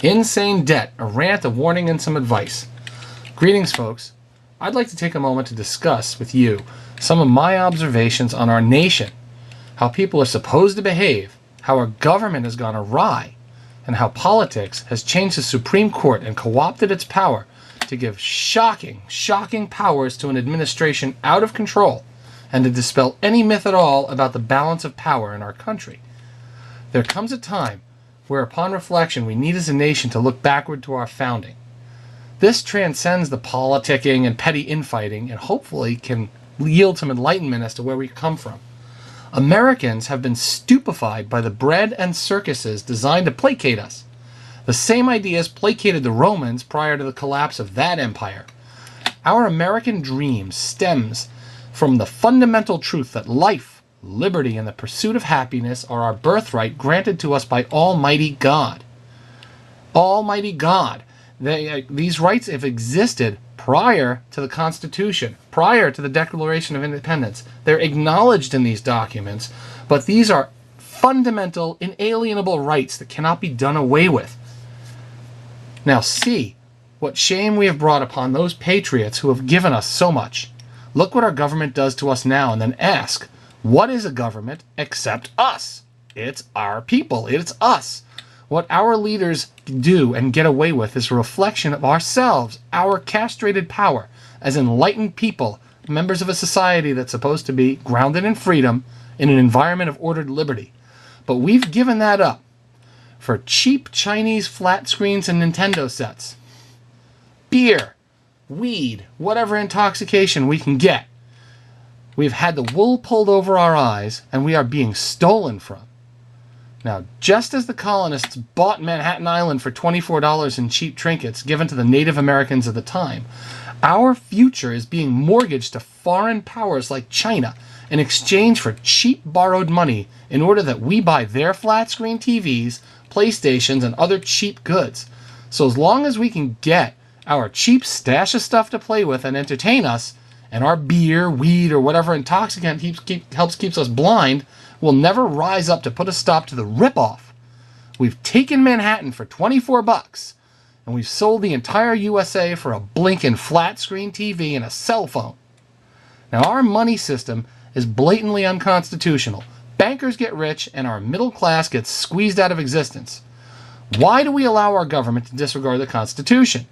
Insane debt, a rant, a warning, and some advice. Greetings, folks. I'd like to take a moment to discuss with you some of my observations on our nation, how people are supposed to behave, how our government has gone awry, and how politics has changed the Supreme Court and co-opted its power to give shocking powers to an administration out of control and to dispel any myth at all about the balance of power in our country. There comes a time where, upon reflection, we need as a nation to look backward to our founding. This transcends the politicking and petty infighting and hopefully can yield some enlightenment as to where we come from. Americans have been stupefied by the bread and circuses designed to placate us. The same ideas placated the Romans prior to the collapse of that empire. Our American dream stems from the fundamental truth that life, liberty, and the pursuit of happiness are our birthright granted to us by Almighty God. Almighty God. These rights have existed prior to the Constitution, prior to the Declaration of Independence. They're acknowledged in these documents, but these are fundamental, inalienable rights that cannot be done away with. Now see what shame we have brought upon those patriots who have given us so much. Look what our government does to us now, and then ask, what is a government except us? It's our people. It's us. What our leaders do and get away with is a reflection of ourselves, our castrated power, as enlightened people, members of a society that's supposed to be grounded in freedom in an environment of ordered liberty. But we've given that up for cheap Chinese flat screens and Nintendo sets, beer, weed, whatever intoxication we can get. We've had the wool pulled over our eyes, and we are being stolen from. Now, just as the colonists bought Manhattan Island for $24 in cheap trinkets given to the Native Americans of the time, our future is being mortgaged to foreign powers like China in exchange for cheap borrowed money in order that we buy their flat-screen TVs, PlayStations, and other cheap goods. So as long as we can get our cheap stash of stuff to play with and entertain us, and our beer, weed, or whatever intoxicant helps keeps us blind, will never rise up to put a stop to the ripoff. We've taken Manhattan for $24, and we've sold the entire USA for a blinking flat-screen TV and a cell phone. Now, our money system is blatantly unconstitutional. Bankers get rich, and our middle class gets squeezed out of existence. Why do we allow our government to disregard the Constitution?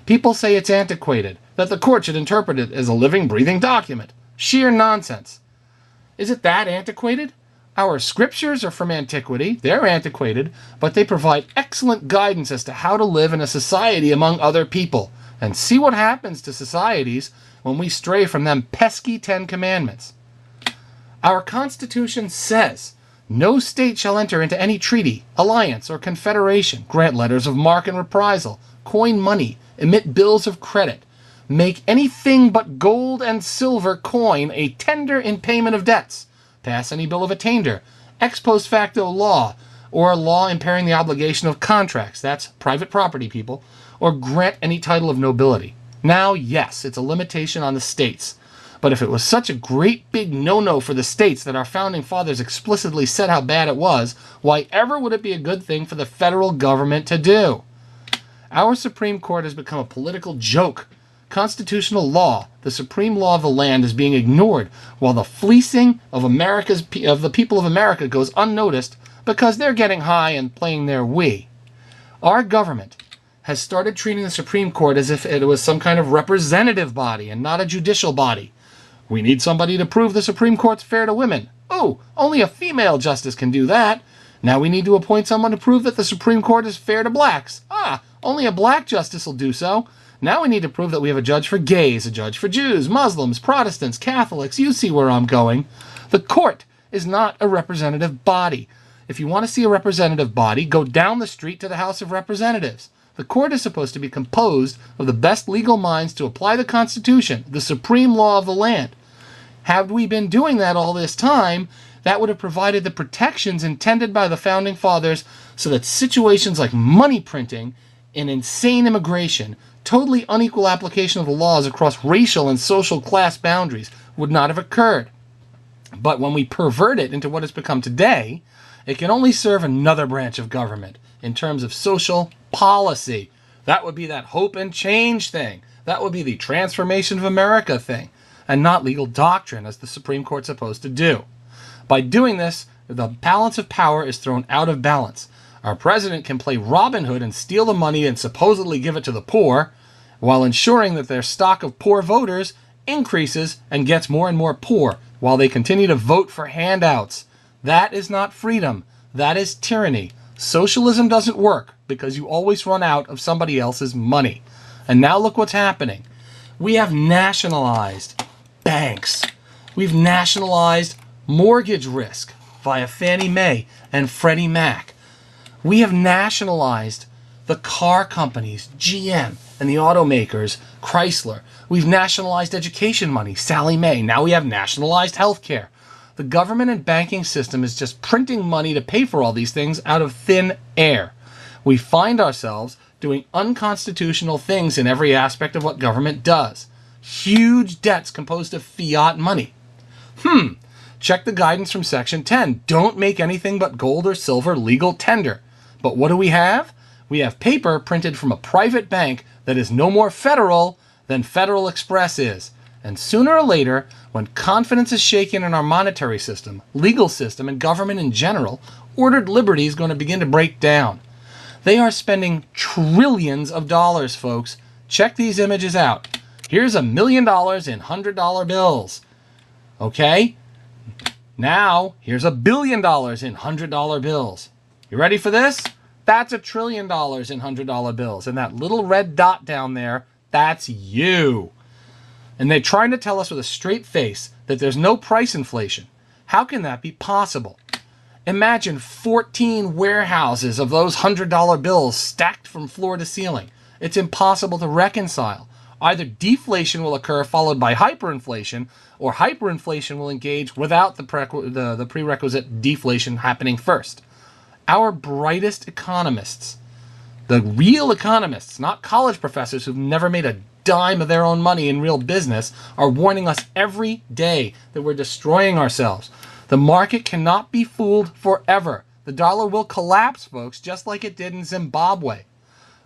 People say it's antiquated, that the court should interpret it as a living, breathing document. Sheer nonsense. Is it that antiquated? Our scriptures are from antiquity. They're antiquated, but they provide excellent guidance as to how to live in a society among other people. And see what happens to societies when we stray from them pesky 10 Commandments. Our Constitution says, no state shall enter into any treaty, alliance, or confederation, grant letters of marque and reprisal, coin money, emit bills of credit, make anything but gold and silver coin a tender in payment of debts, pass any bill of attainder, ex post facto law, or a law impairing the obligation of contracts, that's private property, people, or grant any title of nobility. Now, yes, it's a limitation on the states. But if it was such a great big no-no for the states that our founding fathers explicitly said how bad it was, why ever would it be a good thing for the federal government to do? Our Supreme Court has become a political joke. Constitutional law, the supreme law of the land, is being ignored, while the fleecing of the people of America goes unnoticed because they're getting high and playing their Wii. Our government has started treating the Supreme Court as if it was some kind of representative body and not a judicial body. We need somebody to prove the Supreme Court's fair to women. Oh, only a female justice can do that. Now we need to appoint someone to prove that the Supreme Court is fair to blacks. Ah, only a black justice will do so. Now we need to prove that we have a judge for gays, a judge for Jews, Muslims, Protestants, Catholics. You see where I'm going. The court is not a representative body. If you want to see a representative body, go down the street to the House of Representatives. The court is supposed to be composed of the best legal minds to apply the Constitution, the supreme law of the land. Had we been doing that all this time, that would have provided the protections intended by the Founding Fathers so that situations like money printing and insane immigration, totally unequal application of the laws across racial and social class boundaries would not have occurred. But when we pervert it into what it's become today, it can only serve another branch of government. in terms of social policy. That would be that hope and change thing. That would be the transformation of America thing, and not legal doctrine, as the Supreme Court's supposed to do. By doing this, the balance of power is thrown out of balance. Our president can play Robin Hood and steal the money and supposedly give it to the poor, while ensuring that their stock of poor voters increases and gets more and more poor, while they continue to vote for handouts. That is not freedom. That is tyranny. Socialism doesn't work because you always run out of somebody else's money. And now look what's happening. We have nationalized banks. We've nationalized mortgage risk via Fannie Mae and Freddie Mac. We have nationalized the car companies, GM, and the automakers, Chrysler. We've nationalized education money, Sallie Mae. Now we have nationalized healthcare. The government and banking system is just printing money to pay for all these things out of thin air. We find ourselves doing unconstitutional things in every aspect of what government does. Huge debts composed of fiat money. Check the guidance from Section 10. Don't make anything but gold or silver legal tender. But what do we have? We have paper printed from a private bank that is no more federal than Federal Express is. And sooner or later, when confidence is shaken in our monetary system, legal system, and government in general, ordered liberty is going to begin to break down. They are spending trillions of dollars, folks. Check these images out. Here's $1 million in $100 bills. Okay? Now, here's $1 billion in $100 bills. You ready for this? That's $1 trillion in $100 bills. And that little red dot down there, that's you. And they're trying to tell us with a straight face that there's no price inflation. How can that be possible? Imagine 14 warehouses of those $100 bills stacked from floor to ceiling. It's impossible to reconcile. Either deflation will occur followed by hyperinflation, or hyperinflation will engage without the prerequisite deflation happening first. Our brightest economists, the real economists, not college professors who've never made a dime of their own money in real business, are warning us every day that we're destroying ourselves. The market cannot be fooled forever. The dollar will collapse, folks, just like it did in Zimbabwe.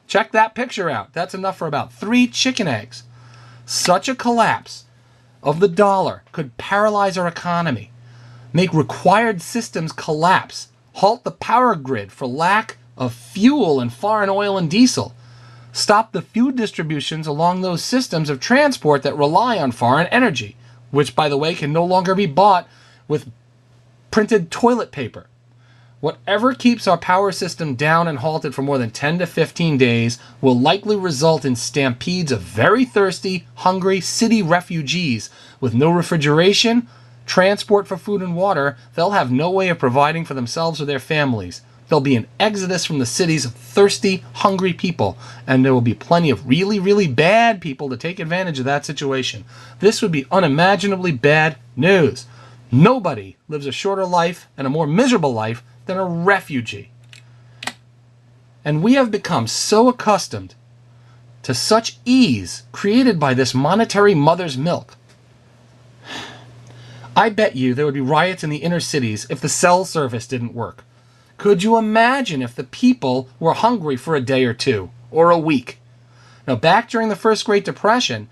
Check that picture out. That's enough for about 3 chicken eggs. Such a collapse of the dollar could paralyze our economy, make required systems collapse, halt the power grid for lack of fuel and foreign oil and diesel, stop the food distributions along those systems of transport that rely on foreign energy, which, by the way, can no longer be bought with printed toilet paper. Whatever keeps our power system down and halted for more than 10 to 15 days will likely result in stampedes of very thirsty, hungry city refugees with no refrigeration, transport for food and water. They'll have no way of providing for themselves or their families. There'll be an exodus from the cities of thirsty, hungry people, and there will be plenty of really, really bad people to take advantage of that situation. This would be unimaginably bad news. Nobody lives a shorter life and a more miserable life than a refugee. And we have become so accustomed to such ease created by this monetary mother's milk. I bet you there would be riots in the inner cities if the cell service didn't work. Could you imagine if the people were hungry for a day or two, or a week? Now, back during the First Great Depression,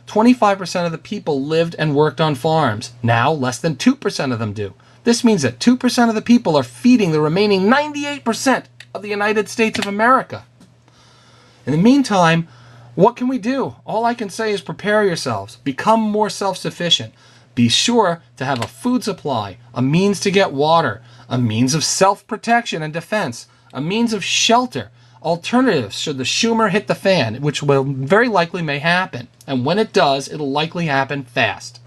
25% of the people lived and worked on farms. Now, less than 2% of them do. This means that 2% of the people are feeding the remaining 98% of the United States of America. In the meantime, what can we do? All I can say is prepare yourselves. Become more self-sufficient. Be sure to have a food supply, a means to get water, a means of self-protection and defense, a means of shelter, alternatives should the Schumer hit the fan, which will very likely may happen. And when it does, it'll likely happen fast.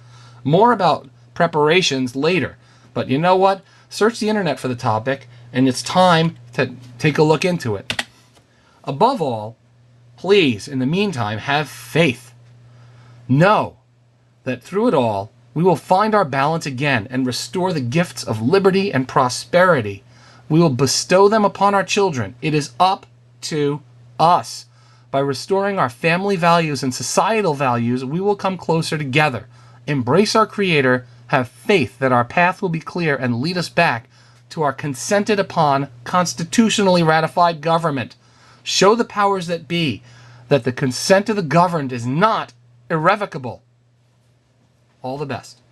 More about preparations later. But you know what? Search the internet for the topic, and it's time to take a look into it. Above all, please, in the meantime, have faith. Know that through it all, we will find our balance again and restore the gifts of liberty and prosperity. We will bestow them upon our children. It is up to us. By restoring our family values and societal values, we will come closer together. Embrace our Creator. Have faith that our path will be clear and lead us back to our consented upon, constitutionally ratified government. Show the powers that be that the consent of the governed is not irrevocable. All the best.